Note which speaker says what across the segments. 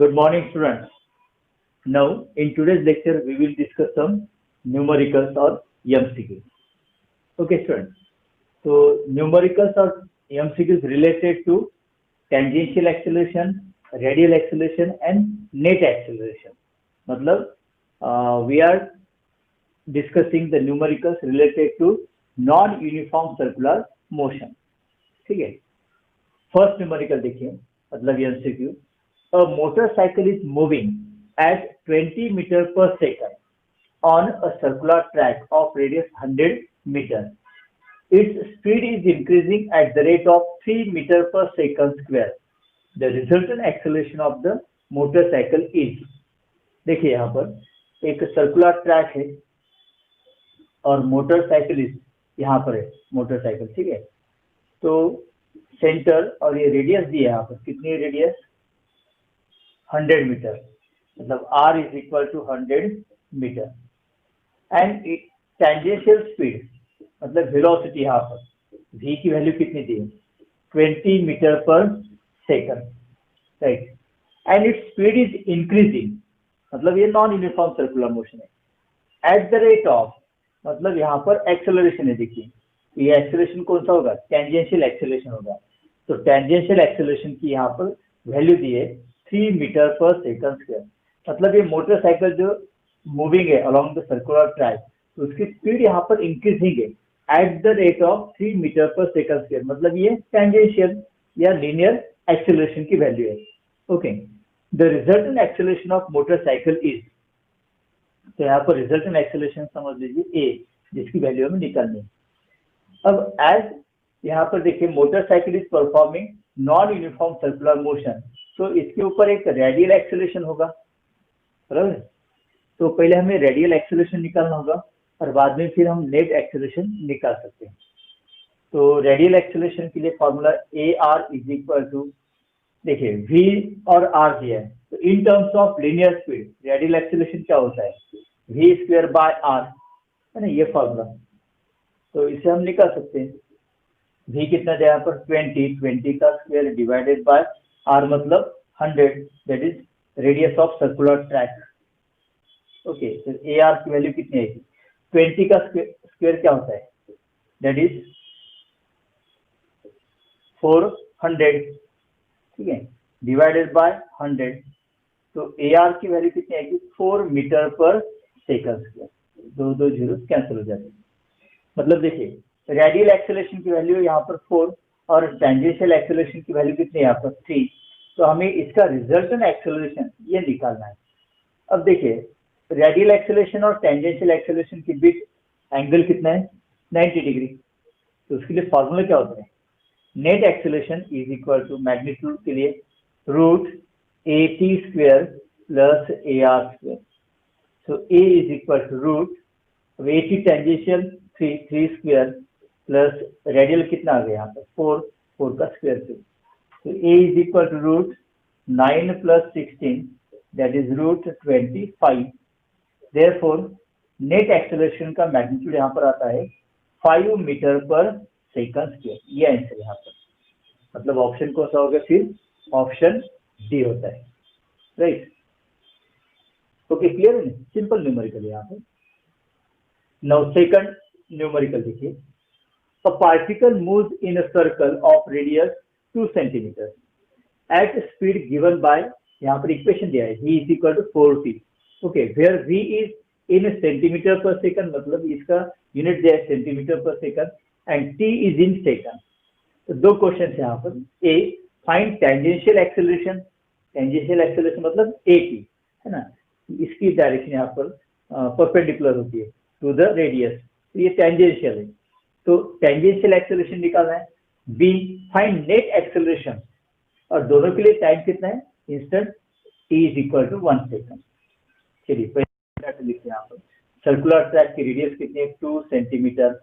Speaker 1: Good morning, students. Now, in today's lecture, we will discuss some numericals or MCQs. Okay, students. So, numericals or MCQs related to tangential acceleration, radial acceleration, and net acceleration. We are discussing the numericals related to non-uniform circular motion. ठीक है. First numerical देखिए, मतलब MCQ. A motorcycle is moving at 20 meters per second on a circular track of radius 100 meters. Its speed is increasing at the rate of 3 meters per second square. The resultant acceleration of the motorcycle is. देखिए यहाँ पर एक circular track है और motorcyclist यहाँ पर है, motorcycle, ठीक है. तो सेंटर और ये रेडियस दिया है यहाँ पर, कितनी रेडियस 100 मीटर, मतलब r is equal to 100 metre. And tangential speed मतलब वेलोसिटी यहाँ पर v की वैल्यू कितनी दी है 20 मीटर पर second, right. And its speed is increasing, मतलब ये नॉन यूनिफॉर्म सर्कुलर मोशन है. एट द रेट ऑफ, मतलब यहाँ पर एक्सेलरेशन है. देखिए ये एक्सेलरेशन कौन सा होगा, टेंजेंशियल एक्सेलरेशन होगा. तो टेंजेंशियल एक्सेलरेशन की यहाँ पर वैल्यू दी है 3 मीटर पर सेकंड स्क्वायर. मतलब ये मोटरसाइकिल जो मूविंग है अलोंग द सर्कुलर ट्रैक, तो उसकी स्पीड यहाँ पर इंक्रीजिंग है at the rate of 3 metre पर सेकंड स्क्वायर. मतलब ये टेंजेंशियल या लीनियर एक्सेलरेशन की वैल्यू है. Okay. The resultant acceleration of motorcycle is, तो यहाँ पर रिजल्टेंट एक्सेलरेशन समझ लीजिए ए, जिसकी वैल्यू हमें निकालनी है. अब एज यहाँ पर देखिए motorcycle is performing non uniform circular motion, तो इसके ऊपर एक रेडियल एक्सेलरेशन होगा, बराबर. तो पहले हमें रेडियल एक्सेलरेशन निकालना होगा और बाद में फिर हम नेट एक्सेलरेशन निकाल सकते हैं. तो रेडियल एक्सेलरेशन के लिए formula a r is equal to, देखिए v और r दिया है, तो in terms of linear speed radial acceleration क्या होता है v स्क्वायर बाय r, है ना, ये फॉर्मूला. तो इसे हम निकाल सकते हैं. v कितना दिया यहाँ पर 20 का स्क्वायर डिवाइडेड बाय r मतलब 100, that is radius of circular track. Okay. तो ए आर की वैल्यू कितनी आएगी, 20 का स्क्वायर क्या होता है, दैट इज 400, ठीक है, डिवाइडेड बाय 100. तो ए आर की वैल्यू कितनी आएगी 4 मीटर पर सेकंड स्क्वायर. दो दो जीरो कैंसिल हो जाते हैं. मतलब देखिए रेडियल एक्सेलरेशन की वैल्यू यहाँ पर 4 और टेंजेंशियल एक्सेलरेशन की वैल्यू कितनी है यहाँ पर 3. तो हमें इसका रिजल्टेंट एक्सेलरेशन ये निकालना है. अब देखिए रेडियल एक्सेलरेशन और टेंजेंशियल एक्सेलरेशन के बीच एंगल कितना है 90 डिग्री. तो उसके लिए फॉर्मूला क्या होता है, net acceleration is equal to magnitude के लिए root a t square plus a r square. So a is equal to root, अब a t tangential 3 square plus radial कितना आ गया यहाँ पर 4 का स्क्वायर से. तो a is equal to root 9 plus 16, that is root 25. Therefore net acceleration का मैग्नीट्यूड यहाँ पर आता है 5 मीटर पर सेकंड स्क्वायर. ये आंसर यहाँ पर, मतलब ऑप्शन कौन सा होगा फिर, ऑप्शन डी होता है, राइट. ओके, क्लियर है, सिंपल न्यूमेरिकल यहाँ पर. नाउ सेकंड न्यूमेरिकल देखिए. A particle moves in a circle of radius 2 centimetre at speed given by, यहाँ पर इक्वेशन दिया है v is equal to 4t. Okay, where v is in centimetre पर second, मतलब इसका यूनिट दिया है सेंटीमीटर पर second, and t is in second. तो दो क्वेश्चन है यहाँ पर. A, find tangential acceleration. Tangential acceleration मतलब ए की, है ना, इसकी डायरेक्शन यहाँ पर परपेंडिकुलर होती है टू द रेडियस, तो ये टेंजेंशियल है. तो टेंजेंशियल एक्सेलरेशन निकालना है. बी, फाइंड नेट एक्सेलरेशन, और दोनों के लिए टाइम कितना है instant, t is equal to 1 second. चलिए पहले लिखते हैं यहाँ पर. सर्कुलर ट्रैक की रेडियस कितनी है 2 सेंटीमीटर.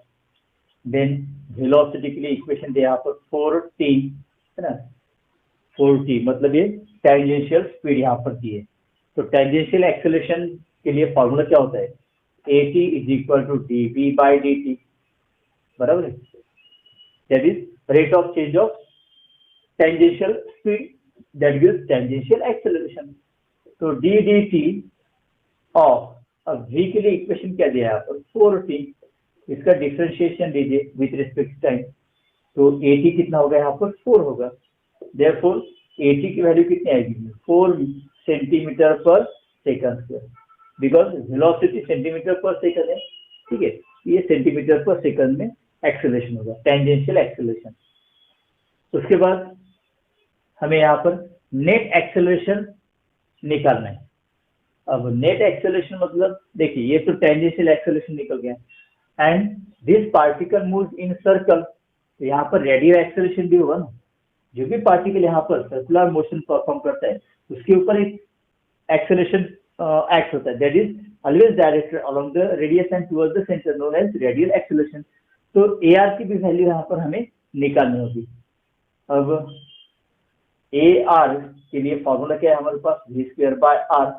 Speaker 1: देन वेलोसिटी के लिए इक्वेशन दिया यहाँ पर 4t, है ना, 4t मतलब ये टेंजेंशियल स्पीड यहाँ पर दी है. तो टेंजेंशियल एक्सेलरेशन के लिए फॉर्मूला क्या होता है, at is equal to dv by dt, बराबर है, that is rate of change of tangential speed, that gives tangential acceleration. तो डी डी टी ऑफ, अब v के लिए इक्वेशन क्या दिया है यहाँ पर 4t, इसका डिफरेंशिएशन लीजिए विथ रिस्पेक्ट टाइम, तो at कितना होगा यहाँ पर 4 होगा, देयरफॉर at की वैल्यू कितनी आएगी 4 सेंटीमीटर पर second square, because velocity centimetre पर सेकंड है, ठीक है, ये सेंटीमीटर पर सेकंड में एक्सेलरेशन होगा, टेंजेंशियल एक्सेलरेशन। उसके बाद हमें यहाँ पर नेट एक्सेलरेशन निकालना है। अब नेट एक्सेलरेशन मतलब देखिए ये तो टेंजेंशियल एक्सेलरेशन निकल गया, and this particle moves in circle, तो यहाँ पर रेडियल एक्सेलरेशन भी होगा ना, जो भी पार्टिकल यहाँ पर सर्कुलर मोशन परफॉर्म करता है उसके ऊपर एक एक्सेलरेशन एक्ट होता है, that is always directed along the radius and towards the centre, known as radial acceleration. तो AR की भी वैल्यू यहाँ पर हमें निकालनी होगी। अब AR के लिए फॉर्मूला क्या है हमारे पास, v²/r,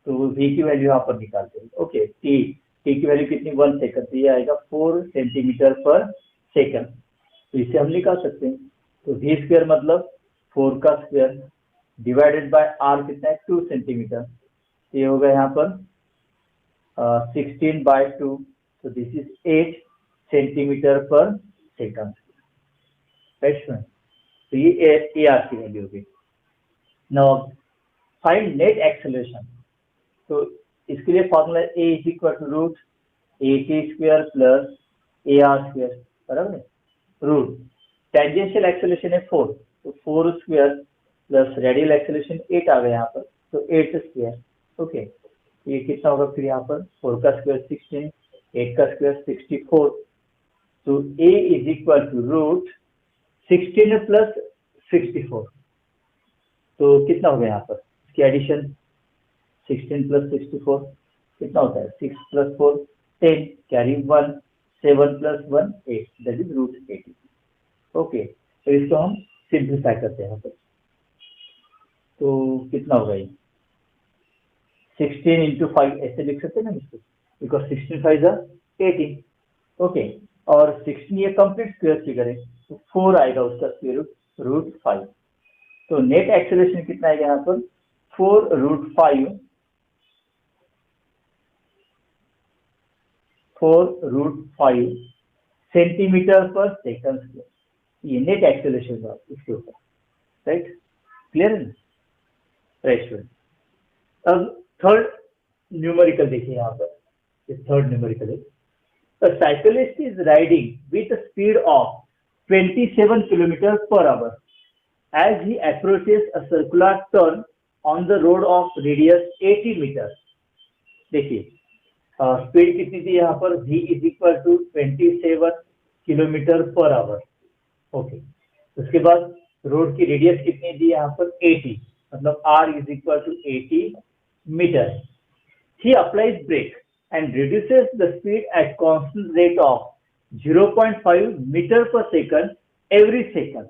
Speaker 1: तो v की वैल्यू यहाँ पर निकालते हैं। ओके, t की वैल्यू कितनी 1 सेकंड, तो ये आएगा 4 सेंटीमीटर पर सेकंड, तो इसे हम निकाल सकते हैं। तो v² मतलब 4 का स्क्वायर डिवाइडेड बाय r कितना है 2 सेंटीमीटर, ये होगा यहाँ पर 16/2, तो दिस इज 8 सेंटीमीटर पर सेकंड, राइट। तो ये AR की वैल्यू होगी। नाउ फाइंड नेट एक्सेलरेशन, तो इसके लिए formula A is equal to root AT² plus AR², बराबर है, रूट टेंजेंशियल एक्सेलरेशन है 4, तो 4 स्क्वायर प्लस रेडियल एक्सेलरेशन 8 आ गया यहाँ पर, तो 8 स्क्वायर। ओके, ये कितना होगा फिर यहाँ पर 4 का स्क्वायर 16, 8 का स्क्वायर 64, तो A is equal to root 16 plus 64, तो कितना हो गया यहाँ पर इसकी एडिशन 16 प्लस 64 कितना होता है 6 plus 4 10, carry 1, 7 plus 1 8, that is root 80। Okay, तो इसको हम सिंप्लीफाई करते हैं यहाँ पर, तो कितना होगा ये 16 इंटू 5 ऐसे लिख सकते हैं ना इसको, बिकॉज 16 5 18। ओके, और 16 ये कंप्लीट स्क्वायर फिगर है, तो 4 आएगा उसका स्क्वायर रूट, रूट 5, तो नेट एक्सेलरेशन कितना आएगा यहाँ पर 4 रूट 5, 4 रूट 5 सेंटीमीटर पर सेकंड स्क्वायर, ये नेट एक्सेलरेशन था इसके ऊपर, राइट, क्लियर है, राइट स्टूडेंट। अब थर्ड न्यूमेरिकल देखिए यहाँ पर, ये थर्ड न्यूमेरिकल है, a cyclist is riding with a speed of 27 km per hour as he approaches a circular turn on the road of radius 80 meters। देखिए speed कितनी थी यहाँ पर v is equal to 27 kilometre पर hour. Okay, उसके बाद road की radius कितनी थी यहाँ पर 80, मतलब r is equal to 80 metre. He applies brake and reduces the speed at constant rate of 0.5 metre पर सेकंड every second।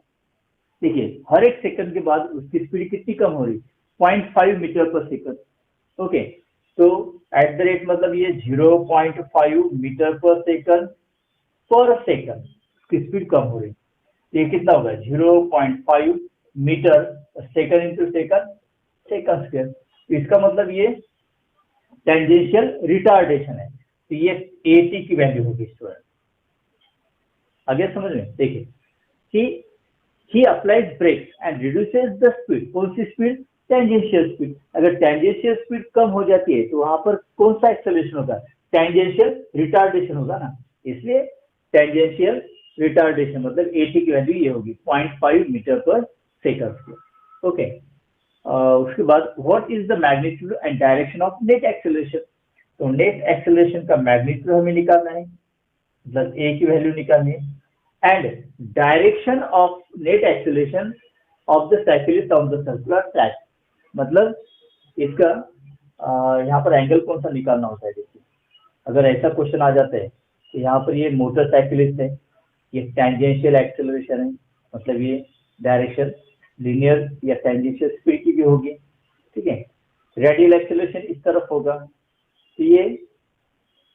Speaker 1: देखिए हर एक सेकंड के बाद उसकी स्पीड कितनी कम हो रही 0.5 मीटर पर सेकंड। ओके, तो एट द रेट मतलब ये 0.5 मीटर पर सेकंड उसकी स्पीड कम हो रही, ये कितना होगा 0.5 metre second into second square, इसका मतलब ये टेंजेंशियल रिटार्डेशन है, तो ये AT की वैल्यू होगी स्टूडेंट। आगे समझ में, देखिए he applies brakes and reduces the speed, कौन सी स्पीड टेंजेंशियल स्पीड, अगर टेंजेंशियल स्पीड कम हो जाती है तो वहां पर कौन सा एक्सेलरेशन होगा टेंजेंशियल रिटार्डेशन होगा ना, इसलिए टेंजेंशियल रिटार्डेशन मतलब AT की वैल्यू ये होगी 0.5 मीटर पर सेकंड। ओके, उसके बाद what is the magnitude and direction of net acceleration, तो नेट एक्सेलरेशन का मैग्नीट्यूड हमें निकालना है, मतलब A की वैल्यू निकालनी है, and direction of net acceleration of the cyclist of the circular track, मतलब इसका यहाँ पर एंगल कौन सा निकालना होता है। देखिए अगर ऐसा क्वेश्चन आ जाता है तो यहाँ पर ये मोटरसाइकिलिस्ट है, ये टेंजेंशियल एक्सेलरेशन है, मतलब ये डायरेक्शन लीनियर या टेंजेंशियल स्पीड की भी होगी, ठीक है। रेडियल एक्सेलरेशन इस तरफ होगा, तो ये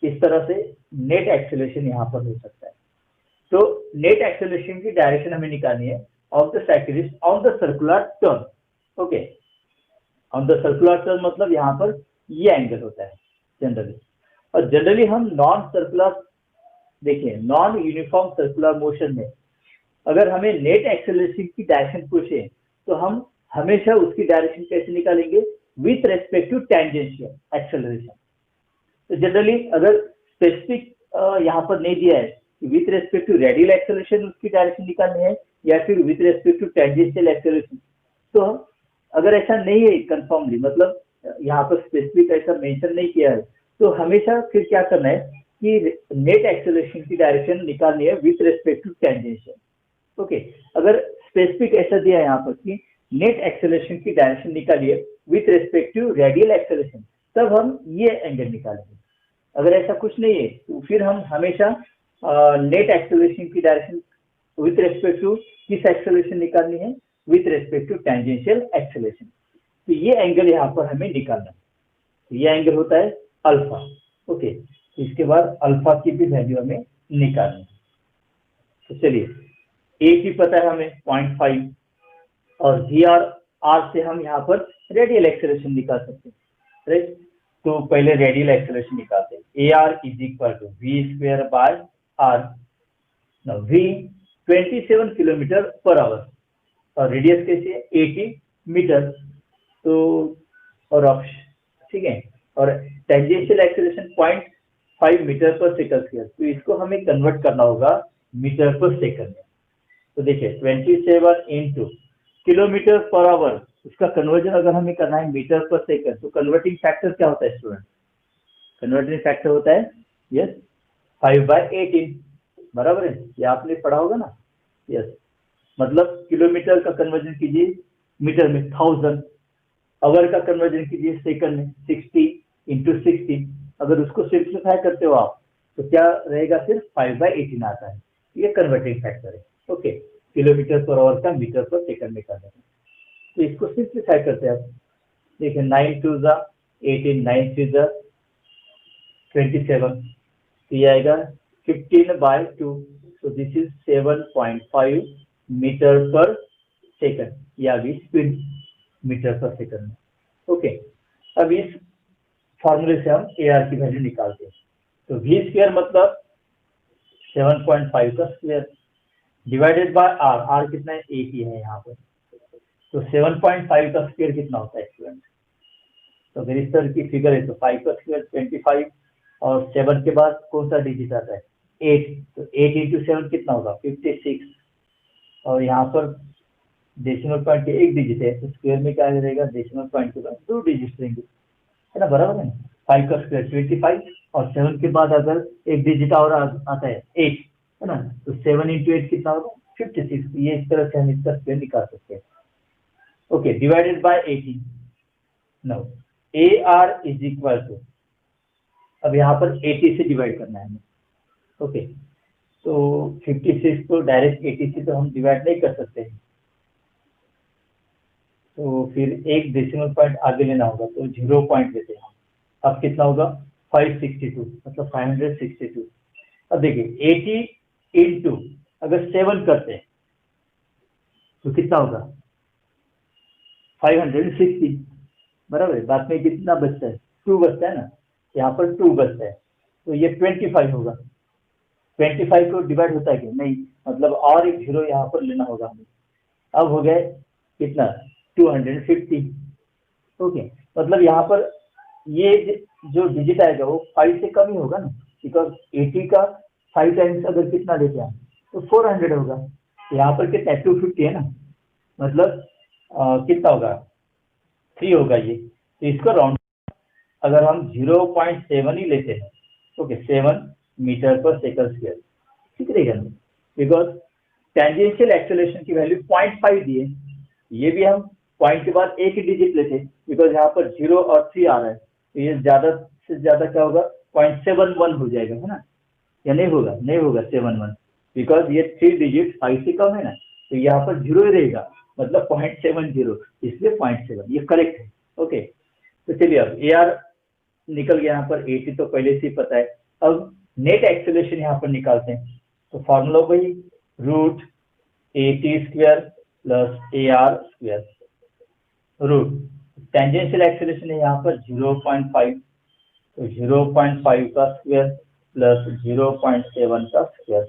Speaker 1: इस तरह से नेट एक्सेलरेशन यहाँ पर हो सकता है। तो नेट एक्सेलरेशन की डायरेक्शन हमें निकालनी है of the cyclist on the circular turn. Okay, on the circular turn मतलब यहाँ पर ये एंगल होता है जनरली। और जनरली हम नॉन सर्कुलर, देखिए नॉन यूनिफॉर्म सर्कुलर मोशन में अगर हमें नेट एक्सेलरेशन की डायरेक्शन पूछे तो हम हमेशा उसकी डायरेक्शन कैसे निकालेंगे, with respect to tangential acceleration. तो जनरली अगर स्पेसिफिक यहाँ पर नहीं दिया है कि with respect to radial acceleration उसकी डायरेक्शन निकालनी है या फिर with respect to tangential acceleration, तो अगर ऐसा नहीं है कंफर्मली, मतलब यहाँ पर स्पेसिफिक ऐसा मेंशन नहीं किया है, तो हमेशा फिर क्या करना है कि नेट एक्सेलरेशन की डायरेक्शन निकालनी है with respect to tangential. Okay, अगर स्पेसिफिक ऐसा दिया है यहाँ पर कि नेट एक्सेलरेशन की डायरेक्शन निकालिए with respect to radial acceleration, तब हम ये एंगल निकालेंगे। अगर ऐसा कुछ नहीं है तो फिर हम हमेशा नेट एक्सेलरेशन की डायरेक्शन विथ रेस्पेक्ट टू किस एक्सेलरेशन निकालनी है, with respect to tangential acceleration. तो ये एंगल यहाँ पर हमें निकालना है, तो ये एंगल होता है अल्फा। ओके, इसके बाद अल्फा की भी वैल्यू हमें निकालनी है। तो चलिए, ए की पता है हमें 0.5 और वी आर से हम यहाँ पर रेडियल एक्सेलरेशन निकाल सकते हैं, राइट। तो पहले रेडियल एक्सेलरेशन निकालते हैं, a r is equal to v square by r. V 27 kilometre पर आवर और रेडियस कैसे है 80 मीटर, तो और ठीक है, और टेंजेंशियल एक्सेलरेशन 0.5 मीटर पर सेकंड स्क्वायर, तो इसको हमें कन्वर्ट करना होगा मीटर पर सेकंड में। तो देखिए 27 इंटू किलोमीटर पर आवर, उसका कन्वर्जन अगर हमें करना है मीटर पर सेकंड, तो कन्वर्टिंग फैक्टर क्या होता है स्टूडेंट, कन्वर्टिंग फैक्टर होता है यस 5/18, बराबर है, ये आपने पढ़ा होगा ना। यस, मतलब किलोमीटर का कन्वर्जन कीजिए मीटर में 1000, आवर का कन्वर्जन कीजिए सेकंड में 60 इंटू 60। अगर उसको सिंप्लीफाई करते हो आप तो क्या रहेगा, सिर्फ 5/18 आता है, ये कन्वर्टिंग फैक्टर है। ओके, किलोमीटर पर आवर का मीटर पर सेकंड में कर देंगे, तो इसको सिंप्लीफाई करते हैं आप। देखिए 9 2 जा 18, 9 3 जा 27, तो ये आएगा 15/2, so this is 7.5 मीटर पर सेकंड, या भी स्पीड मीटर पर सेकंड में। ओके, अब इस फॉर्मूले से हम ए आर की वैल्यू निकालते हैं। तो वी स्क्वायर मतलब 7.5 का square divided by r, r कितना है 8 ही है यहाँ पर, तो 7.5 का स्क्वायर कितना होता है स्टूडेंट, तो अगर इस तरह की फिगर है तो 5 का स्क्वायर 25 और 7 के बाद कौन सा डिजिट आता है 8, तो 8 इंटू 7 कितना होगा 56, और यहाँ पर डेसिमल पॉइंट के एक डिजिट है तो स्क्वायर में क्या रहेगा, डेसिमल पॉइंट के बाद 2 डिजिट रहेंगे, है ना, बराबर है। 5 का स्क्वायर 25 और 7 के बाद अगर एक डिजिट और आता है 8, है ना, तो 7 इंटू 8 कितना होगा 56, ये इस तरह से हम इसका स्क्वायर निकाल सकते हैं। Okay, divided by 18। Now a r is equal to, अब यहाँ पर 80 से डिवाइड करना है हमें। ओके, तो 56 को डायरेक्ट 80 से तो हम डिवाइड नहीं कर सकते हैं, तो फिर एक डेसिमल पॉइंट आगे लेना होगा, तो 0 पॉइंट लेते हैं हम। अब कितना होगा 562, मतलब 562। अब देखिए 80 इंटू अगर 7 करते हैं तो कितना होगा 560, बराबर है। बाद में कितना बचता है 2 बचता है ना, यहाँ पर 2 बचता है, तो ये 25 होगा। 25 को डिवाइड होता है कि नहीं, मतलब और एक 0 यहाँ पर लेना होगा हमें। अब हो गए कितना 250। ओके, मतलब यहाँ पर ये जो डिजिट आएगा वो 5 से कम ही होगा ना, बिकॉज 80 का 5 टाइम्स अगर कितना लेते हैं तो 400 होगा, तो यहाँ पर कितना 250 है ना, मतलब कितना होगा 3 होगा ये, तो इसको राउंड अगर हम 0.7 ही लेते हैं, ओके 7 मीटर पर सेकंड स्क्वायर, ठीक रहेगा ना, बिकॉज टेंजेंशियल एक्सेलरेशन की वैल्यू 0.5 दिए, ये भी हम पॉइंट के बाद एक ही डिजिट लेते, बिकॉज यहाँ पर 0 और 3 आ रहा है, तो ये ज्यादा से ज्यादा क्या होगा 0.71 हो जाएगा, है ना, या नहीं होगा, नहीं होगा 71, बिकॉज ये 3 डिजिट 5 से कम है ना, तो यहाँ पर 0 ही रहेगा, मतलब 0.70, इसलिए 0.7 ये करेक्ट है। ओके, तो चलिए अब ए आर निकल गया, यहाँ पर 80 तो पहले से ही पता है। अब नेट एक्सेलरेशन यहाँ पर निकालते हैं, तो फॉर्मूला वही root a t square plus a r square, root tangential acceleration है यहाँ पर 0.5, तो 0.5 का स्क्वायर प्लस 0.7 का स्क्वायर,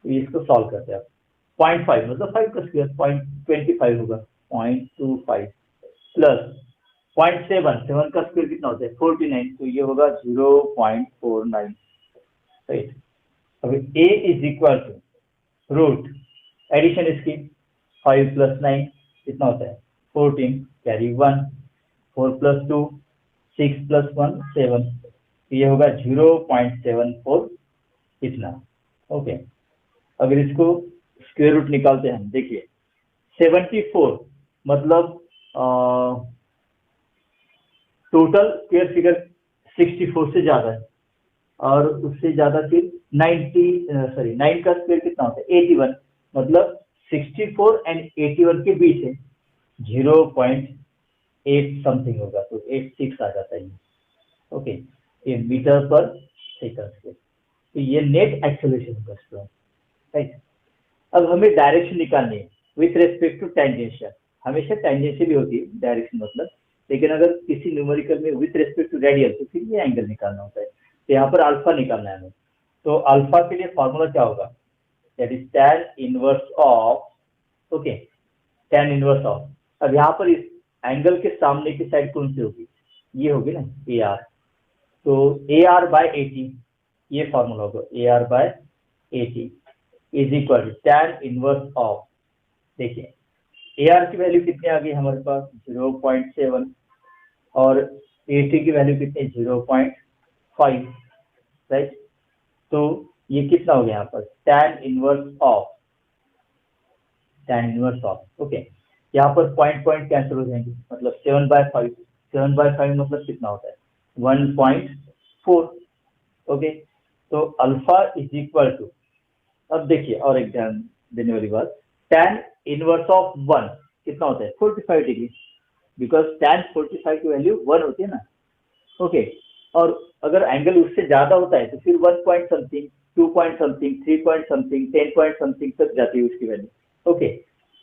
Speaker 1: तो इसको सॉल्व करते हैं आप। 0.5 मतलब 5 का स्क्वायर 0.25 होगा, 0.25 प्लस 0.7 का स्क्वायर कितना होता है 49, तो ये होगा 0.49, राइट। अभी a is equal to root addition इसकी 5 प्लस 9 कितना होता है 14, कैरी 1, 4 प्लस 2 6 प्लस 1 7, ये होगा 0.74 इतना, ओके। अगर इसको स्क्वायर रूट निकालते हैं, देखिए 74 मतलब टोटल स्क्वायर फिगर 64 से ज्यादा है, और उससे ज्यादा फिर 9 का स्क्वायर कितना होता है 81, मतलब 64 एंड 81 के बीच है, 0.8 समथिंग होगा, तो 86 आ जाता है, ओके। ये मीटर पर सेकंड स्क्वायर, तो ये नेट एक्सेलरेशन होगा स्टूडेंट, राइट। अब हमें डायरेक्शन निकालनी है विथ रेस्पेक्ट टू टेंजेंशियल, हमेशा टेंजेंशियल भी होती है डायरेक्शन मतलब, लेकिन अगर किसी न्यूमेरिकल में विथ रेस्पेक्ट टू रेडियल तो फिर ये एंगल निकालना होता है, तो यहाँ पर अल्फा निकालना है हमें। तो अल्फा के लिए फॉर्मूला क्या होगा, that is tan inverse of, okay, tan inverse of. अब यहाँ पर इस एंगल के सामने की साइड कौन सी होगी, ये होगी ना AR, तो AR बाय 80, ये फॉर्मूला होगा AR by 80 is equal to tan inverse of, देखिए AR की वैल्यू कितनी आ गई हमारे पास 0.7 और 80 की वैल्यू कितनी 0.5, राइट। तो ये कितना हो गया यहाँ पर tan इनवर्स ऑफ, ओके। यहाँ पर पॉइंट कैंसिल हो जाएंगे, मतलब 7/5 मतलब कितना होता है 1.4, ओके। तो अल्फा इज इक्वल टू, अब देखिए और एक ध्यान देने वाली बात, tan इनवर्स ऑफ 1 कितना होता है 45 डिग्री, बिकॉज tan 45 की वैल्यू 1 होती है ना, ओके। और अगर एंगल उससे ज्यादा होता है तो फिर 1 point something, 2 point something, 3 point something, 10 point something तक जाती है उसकी वैल्यू, ओके।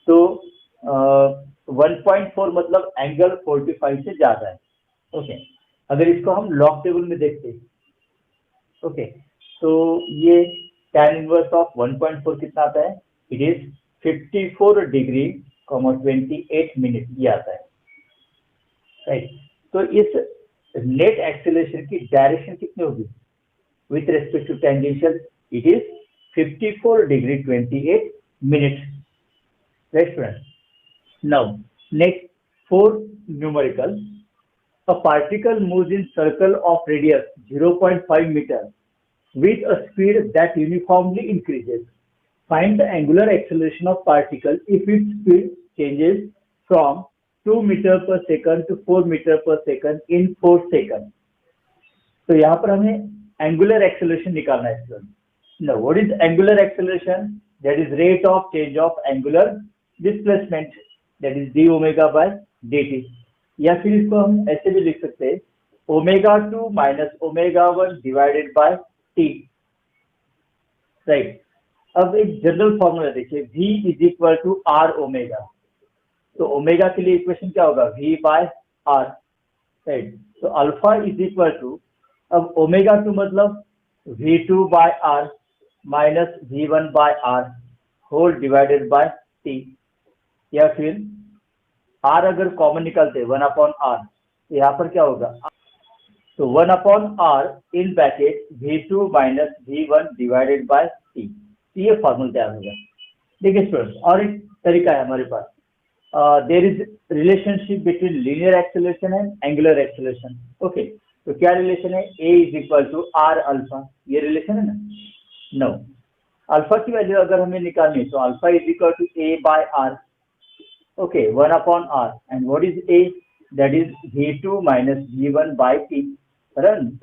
Speaker 1: तो 1.4 मतलब एंगल 45 से ज्यादा है, ओके। अगर इसको हम लॉग टेबल में देखते हैं, ओके, तो ये tan इनवर्स ऑफ 1.4 कितना आता है, इट इज 54 डिग्री 28 मिनट, ये आता है, राइट। तो इस नेट एक्सेलरेशन की डायरेक्शन कितनी होगी with respect to tangential, it is 54 degree 28 minute, right student. Now next 4 numerical, a particle moves in circle of radius 0.5 meter with a speed that uniformly increases. Find the angular acceleration of particle if its speed changes from 2 meter per second to 4 meter per second in 4 seconds. तो यहाँ पर हमें angular acceleration निकालना है student. Now, what is angular acceleration? That is rate of change of angular displacement, that is d omega by dt. या फिर इसको हम ऐसे भी लिख सकते हैं ω2 minus ω1 divided by t, right. अब एक जनरल फॉर्मूला देखिए v is equal to r omega, तो ओमेगा के लिए इक्वेशन क्या होगा v बाय r, राइट। तो अल्फा इज इक्वल टू, अब ω2 मतलब v2 by r minus v1 by r whole divided by t, या फिर r अगर कॉमन निकालते हैं 1/r, तो यहाँ पर क्या होगा, तो 1/r in bracket v2 minus v1 divided by t, ये फॉर्मूला तैयार होगा। देखिए स्टूडेंट्स, और एक तरीका है हमारे पास, there is relationship between linear acceleration and angular acceleration, okay. तो क्या रिलेशन है, a is equal to r alpha, ये रिलेशन है ना। नो, अल्फा की वैल्यू अगर हमें निकालनी है तो alpha is equal to a by r, okay, 1/r, and what is a, that is v2 minus v1 by t,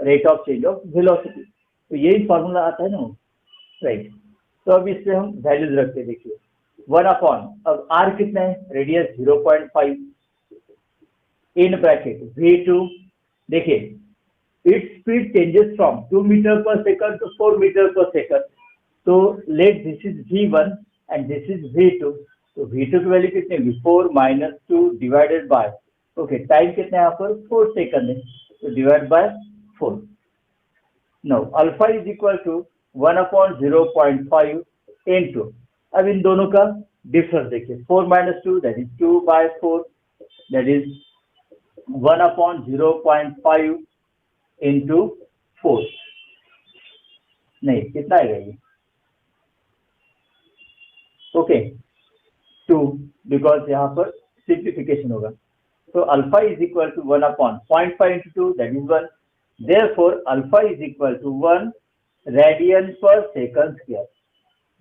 Speaker 1: rate of change of velocity, तो यही फॉर्मूला आता है ना, राइट। तो अब इससे हम वैल्यूज रखते हैं, देखिए 1/, अब r कितना है, रेडियस 0.5 इन ब्रैकेट v2, देखिए it's speed changes from 2 metre पर सेकंड टू 4 मीटर पर सेकंड, तो let this is v1 and this is v2, तो v2 की वैल्यू कितनी होगी 4 minus 2 divided by, okay, time कितना है यहाँ पर 4 सेकंड है, तो divide by 4. Now alpha is equal to 1/0.5 into, अब इन दोनों का डिफरेंस देखिए, 4 - 2 that is 2/4, that is 1/0.5 into 4. नहीं, कितना आएगा ये? ओके, 2, बिकॉज यहाँ पर सिंप्लीफिकेशन होगा. तो alpha is equal to 1/0.5 into 2 that is 1. Therefore alpha is equal to 1 radian per second square.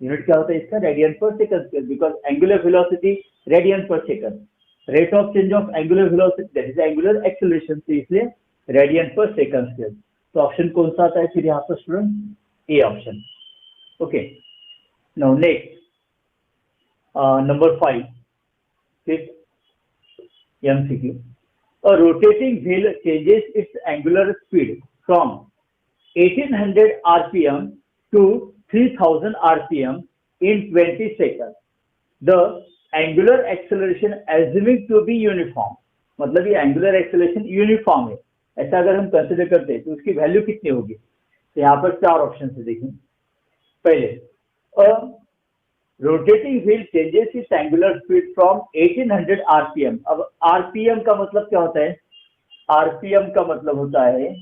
Speaker 1: Unit क्या होता है इसका? Radian per second square, because angular velocity radian per second, rate of change of angular velocity that is angular acceleration, तो इसलिए radian per second square. तो option कौन सा आता है फिर यहाँ पर student? A option. Okay, now next number 5, fifth MCQ. A rotating wheel changes its angular speed from 1800 rpm to 3000 rpm in 20 seconds. The angular acceleration assuming to be uniform, मतलब ये angular acceleration यूनिफॉर्म है, ऐसा अगर हम consider करते हैं तो उसकी वैल्यू कितनी होगी? तो यहाँ पर 4 ऑप्शन है, देखिए. पहले rotating wheel changes it's angular speed from 1800 RPM. अब आरपीएम का मतलब क्या होता है? आरपीएम का मतलब होता है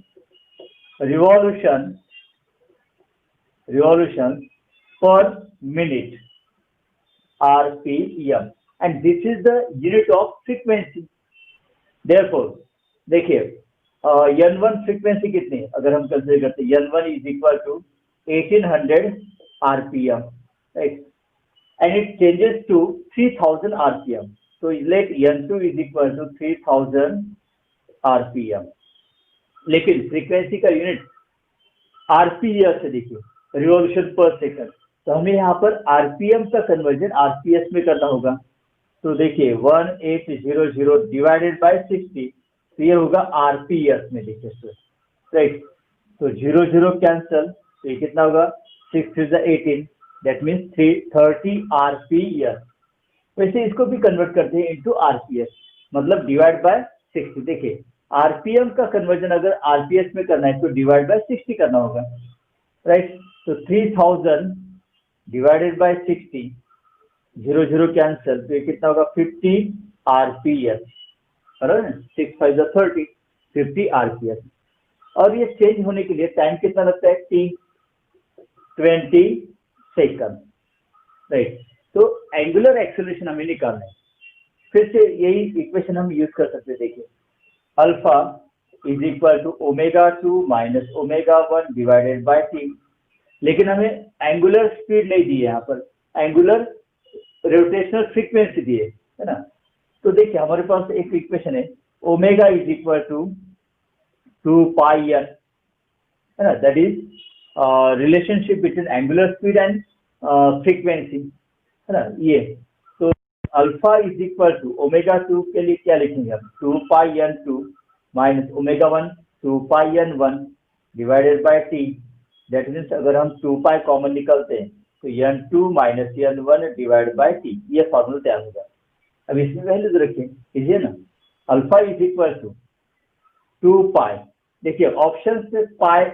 Speaker 1: रिवॉल्यूशन पर minute, RPM, and this is the unit of frequency. Therefore देखिए n1 फ्रीक्वेंसी कितनी है अगर हम कंसिडर करते हैं, n1 is equal to 1800 RPM, right, and it changes to 3000 rpm. So let n2 is equal to 3000 rpm. लेकिन frequency का unit RPS से देखिए, रिवॉल्यूशन पर सेकंड, तो हमें यहाँ पर आरपीएम का कन्वर्जन आरपीएस में करना होगा. तो देखिए 1800 डिवाइडेड बाय 60, तो ये होगा आरपीएस में, देखिए राइट. तो 00 कैंसल, तो ये कितना होगा? 6 is 18, दैट मीन्स 330 आरपीएस. वैसे इसको भी कन्वर्ट करते हैं इनटू आरपीएस, मतलब डिवाइड बाय 60. देखिए आरपीएम का कन्वर्जन अगर आरपीएस में करना है तो डिवाइड बाय 60 करना होगा, राइट. तो 3000 डिवाइडेड बाय 60, 00 कैंसल, तो ये कितना होगा? 50 आरपीएस, बराबर. 6 5 is 30, 50 आरपीएस. और ये चेंज होने के लिए टाइम कितना लगता है? 20 सेकंड, राइट. तो एंगुलर एक्सेलरेशन हमें निकालना है. फिर से यही इक्वेशन हम यूज कर सकते हैं. देखिए alpha is equal to ω2 - ω1 divided by t. लेकिन हमें एंगुलर स्पीड नहीं दी है, यहाँ पर एंगुलर रोटेशनल फ्रीक्वेंसी दी है ना. तो देखिए हमारे पास एक इक्वेशन है, omega is equal to 2πn, है ना, that is relationship between angular speed and frequency, है ना ये. तो अल्फा इज इक्वल टू ω2 के लिए क्या लिखेंगे हम? 2πn2 - ω1 2πn1 divided by t. That means अगर हम 2π कॉमन निकलते हैं तो n2 - n1 divide by t, ये फॉर्मूला तैयार होगा. अब इसमें वैल्यूज रखें, कीजिए ना. अल्फा इज इक्वल टू 2π, देखिए ऑप्शन से पाई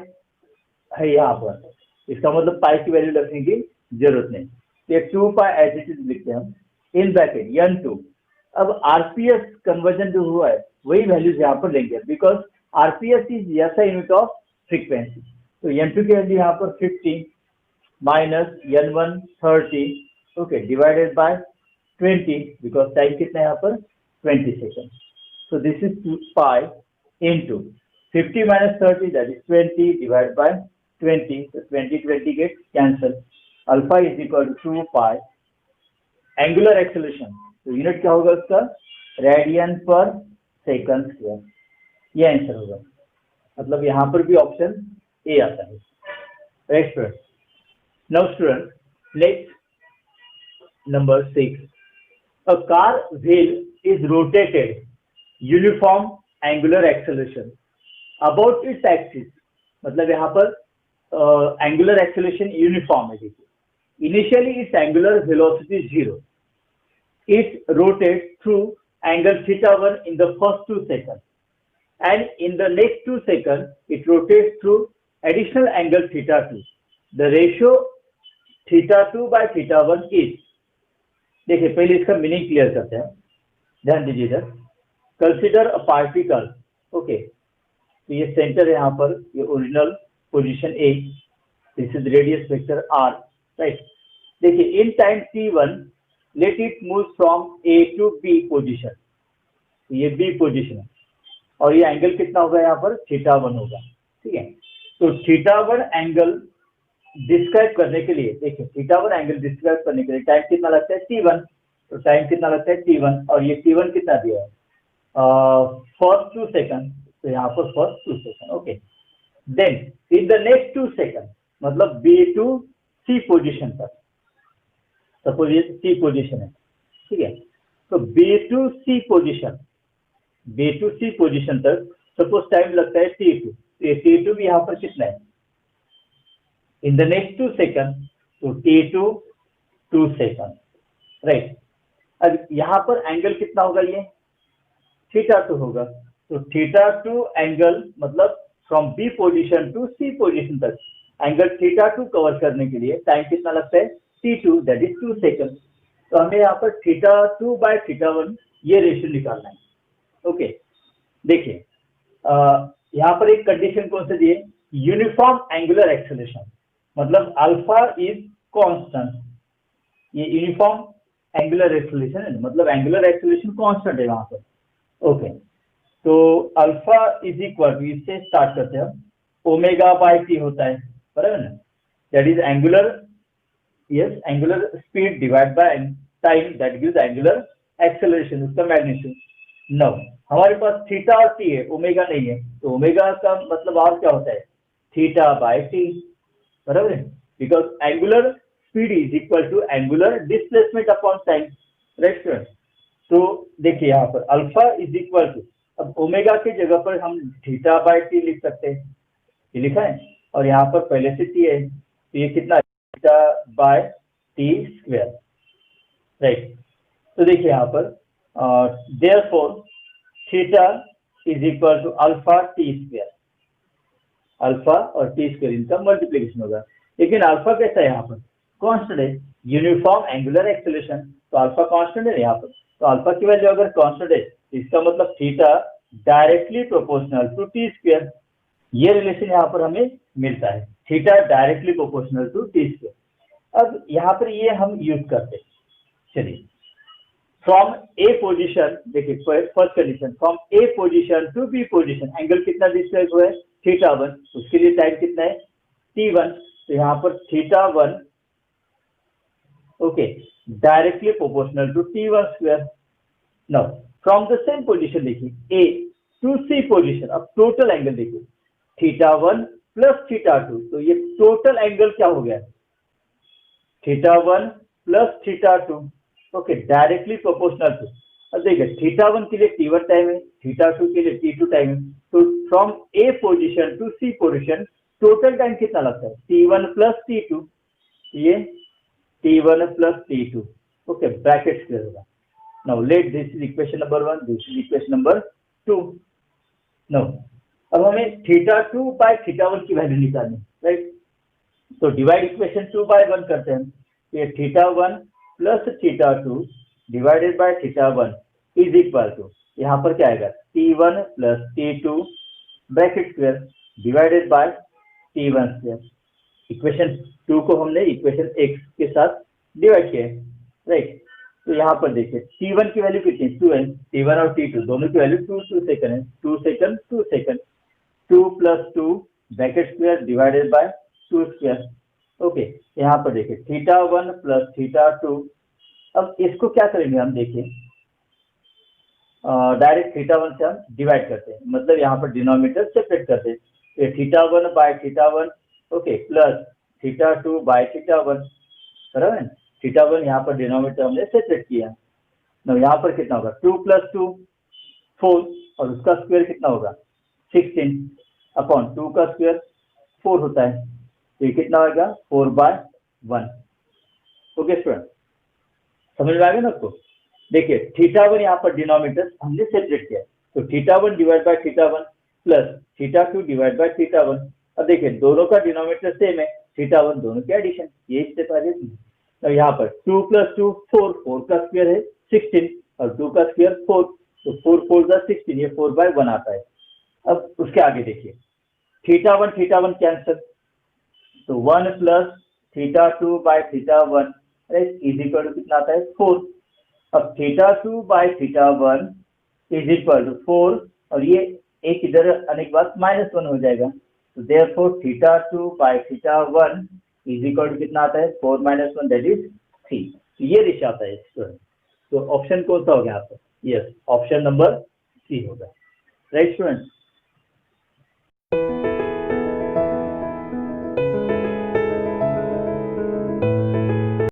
Speaker 1: है यहाँ पर, इसका मतलब पाई की वैल्यू रखने की जरूरत नहीं. ये 2π एज इट इज लिखते हैं हम इन ब्रैकेट n2. अब आरपीएस कन्वर्जन जो हुआ है वही वैल्यूज यहाँ पर लेंगे, बिकॉज आरपीएस इज ऐसा यूनिट ऑफ फ्रीक्वेंसी. तो n2 की वैल्यू यहाँ पर 50 minus n1 30, okay, divided by 20, because time कितना है यहाँ पर? 20 second. So this is 2π into 50 minus 30, that is 20, divided by 20, so 20 gets cancelled. Alpha is equal to 2π. Angular acceleration, तो unit क्या होगा उसका? Radian per second square. ये answer होगा, मतलब यहाँ पर भी ऑप्शन ए आता है, right student. Now student next number 6. A car wheel is rotated uniform angular acceleration about its axis, मतलब यहाँ पर एंगुलर एक्सेलरेशन यूनिफॉर्म है. देखिए initially it's angular velocity 0, it rotate through angle theta 1 in the first 2 seconds, and in the next 2 seconds it rotates through additional angle theta 2. The ratio theta 2 by theta 1 is, देखिए पहले इसका meaning clear करते हैं, ध्यान दीजिए इधर. Consider a particle, okay, तो ये सेंटर है यहाँ पर, ये original position a, this is radius vector r, right. देखिए in time t1 let it move from a to b position, ये बी पोजीशन है, और ये एंगल कितना होगा यहाँ पर, थीटा 1 होगा. ठीक है, तो थीटा 1 एंगल डिस्क्राइब करने के लिए, देखिए थीटा 1 एंगल डिस्क्राइब करने के लिए टाइम कितना लगता है, t1. तो टाइम कितना लगता है, t1, और ये t1 कितना दिया है, फर्स्ट 2 सेकंड, तो यहाँ पर first 2 second. Okay, then in the next 2 second, मतलब बी टू सी पोजीशन तक, सपोज ये सी पोजीशन है, ठीक है, तो b to c position, b to c position तक सपोज टाइम लगता है t2, तो ये t2 भी यहाँ पर कितना है, इन द नेक्स्ट 2 सेकंड, तो t2 2 सेकंड, राइट. अब यहाँ पर एंगल कितना होगा, ये थीटा 2 होगा, तो थीटा 2 एंगल मतलब from b position to c position तक एंगल थीटा 2 कवर करने के लिए टाइम कितना लगता है, t2, दैट इज 2 सेकंड. तो हमें यहाँ पर थीटा 2 बाय थीटा 1 ये रेशियो निकालना है. ओके, देखिए यहाँ पर एक कंडीशन कौन सी दी है, यूनिफॉर्म एंगुलर एक्सेलरेशन, मतलब अल्फा इज कांस्टेंट. ये यूनिफॉर्म एंगुलर एक्सेलरेशन है, मतलब एंगुलर एक्सेलरेशन कांस्टेंट है वहां पर. ओके, तो अल्फा इज इक्वल टू, इससे स्टार्ट करते हैं हम, ओमेगा बाय टी होता है, बराबर ना, that is angular, yes, angular speed divide by time, that gives angular acceleration, उसका मैग्नीट्यूड. नो, हमारे पास थीटा और टी है, ओमेगा नहीं है, तो ओमेगा का मतलब और क्या होता है, थीटा बाय टी, बराबर है, because angular speed is equal to angular displacement upon time, right student. तो देखिए यहाँ पर अल्फा इज इक्वल टू, अब ओमेगा की जगह पर हम थीटा बाय टी लिख सकते हैं, ये लिखा है, और यहाँ पर पहले से टी है, तो ये कितना, theta by t square, right. तो देखिए यहाँ पर therefore theta is equal to alpha t square, alpha और टी स्क्वायर इनका मल्टीप्लीकेशन होगा. लेकिन अल्फा कैसा है, यहाँ पर कांस्टेंट है, यूनिफॉर्म एंगुलर एक्सेलरेशन, तो अल्फा कांस्टेंट है यहाँ पर, तो अल्फा की वैल्यू अगर कांस्टेंट है, इसका मतलब theta directly proportional to t square, ये रिलेशन यहाँ पर हमें मिलता है, theta directly proportional to t square. अब यहाँ पर ये हम यूज करते हैं. चलिए, फ्रॉम ए पोजीशन, देखिए first condition, from a position to b position angle कितना डिस्क्राइब हुआ है, थीटा 1, उसके लिए टाइम कितना है, t1, तो यहाँ पर theta 1, okay, directly proportional to t1 square. Now from the same position देखिए ए टू सी पोजीशन, अब टोटल एंगल देखिए थीटा 1 प्लस थीटा 2, तो ये टोटल एंगल क्या हो गया, theta 1 plus theta 2, okay, directly proportional to. अब देखिए थीटा 1 के लिए t1 टाइम है, थीटा 2 के लिए t2 टाइम है, तो from a position to c position total time कितना लगता है, t1 प्लस t2, ये t1 plus t2, okay, bracket square होगा. Now let this is equation number 1, this is equation number 2. Now अब हमें थीटा 2 बाय थीटा 1 की value निकालनी, right. तो डिवाइड इक्वेशन 2 बाय 1 करते हैं, ये theta 1 plus theta 2 divided by theta 1 is equal to, यहाँ पर क्या आएगा, t1 plus t2 bracket square divided by t1 square. Equation 2 को हमने इक्वेशन x के साथ डिवाइड किया है, राइट. तो यहाँ पर देखिए t1 की वैल्यू कितनी, 2 है, t1 और t2 दोनों की वैल्यू 2 सेकंड है, 2 second 2 second, 2 plus 2 bracket square divided bye 2 square. Okay, यहाँ पर देखिए थीटा 1 प्लस थीटा 2, अब इसको क्या करेंगे हम, देखिए डायरेक्ट थीटा 1 से हम डिवाइड करते हैं, मतलब यहाँ पर डिनोमिनेटर सेपरेट करते हैं, ये theta 1 bye theta 1, okay, plus theta 2 bye theta 1, बराबर है. थीटा 1 यहाँ पर डिनोमिनेटर हमने सेपरेट किया. ना यहाँ पर कितना होगा, 2 प्लस 2 4, और उसका स्क्वायर कितना होगा, 16 अपॉन 2 का स्क्वायर 4 होता है, तो ये कितना होगा, 4 बाय 1. ओके स्टूडेंट, समझ में आ गया ना आपको. देखिए थीटा वन यहाँ पर डिनोमिनेटर हमने सेपरेट किया, तो theta one divide by theta one plus theta to divide by theta one. अब देखिए दोनों का डिनोमिनेटर सेम है, थीटा वन दोनों के एडिशन, ये स्टेप आ जाएगी। तो यहाँ पर 2 + 2 4, 4 का स्क्वायर है 16 और 2 का स्क्वायर 4, तो 4 4 जा 16, ये 4/1 आता है। अब उसके आगे देखिए थीटा वन कैंसिल, तो 1 plus theta two by theta one is equal to कितना आता है 4। अब theta two by theta one is equal to 4 और ये एक इधर आने के बाद -1 हो जाएगा, तो therefore theta two by theta one is equal to कितना आता है 4 - 1 दैट इज 3। ये रेशियो आता है स्टूडेंट। तो ऑप्शन कौन सा हो गया आपका? यस, ऑप्शन नंबर सी होगा, राइट स्टूडेंट।